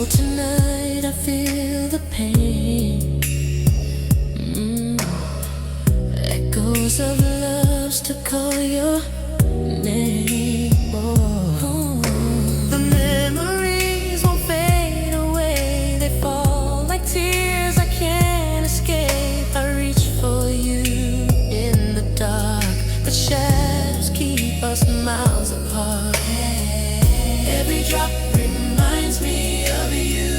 So tonight I feel the pain. Echoes of loves to call your name. Oh. The memories won't fade away. They fall like tears I can't escape. I reach for you in the dark, but shadows keep us miles apart. Every drop reminds me of you.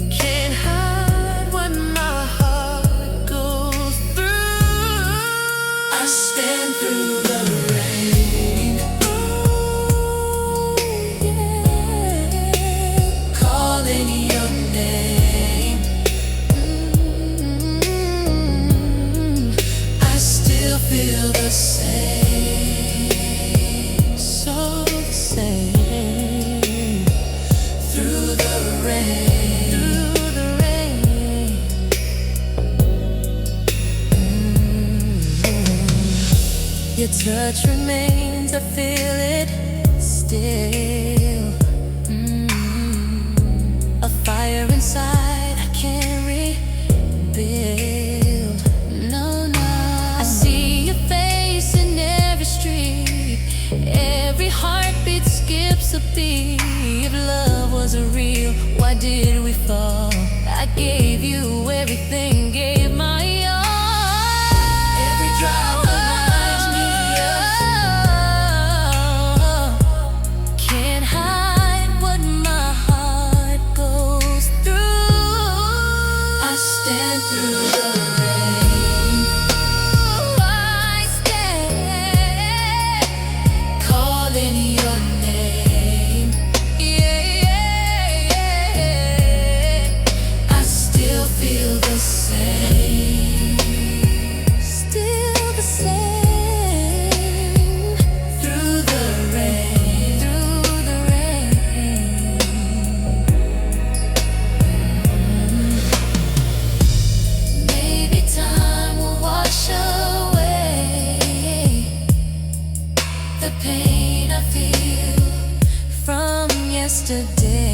Can't hide what my heart goes through. I stand through the rain. Oh, yeah. Calling your name. I still feel the same. Through the rain. Your touch remains, I feel it still. A fire inside I can't rebuild. No, no. I see your face in every street. Every heartbeat skips a beat. If love wasn't real, why did we fall? I gave you everything, gave my all. Every drop reminds me of you. Can't hide what my heart goes through. I stand through the rain. I stand calling your name. Feel the same, still the same. Through the rain, through the rain. Maybe time will wash away the pain I feel from yesterday.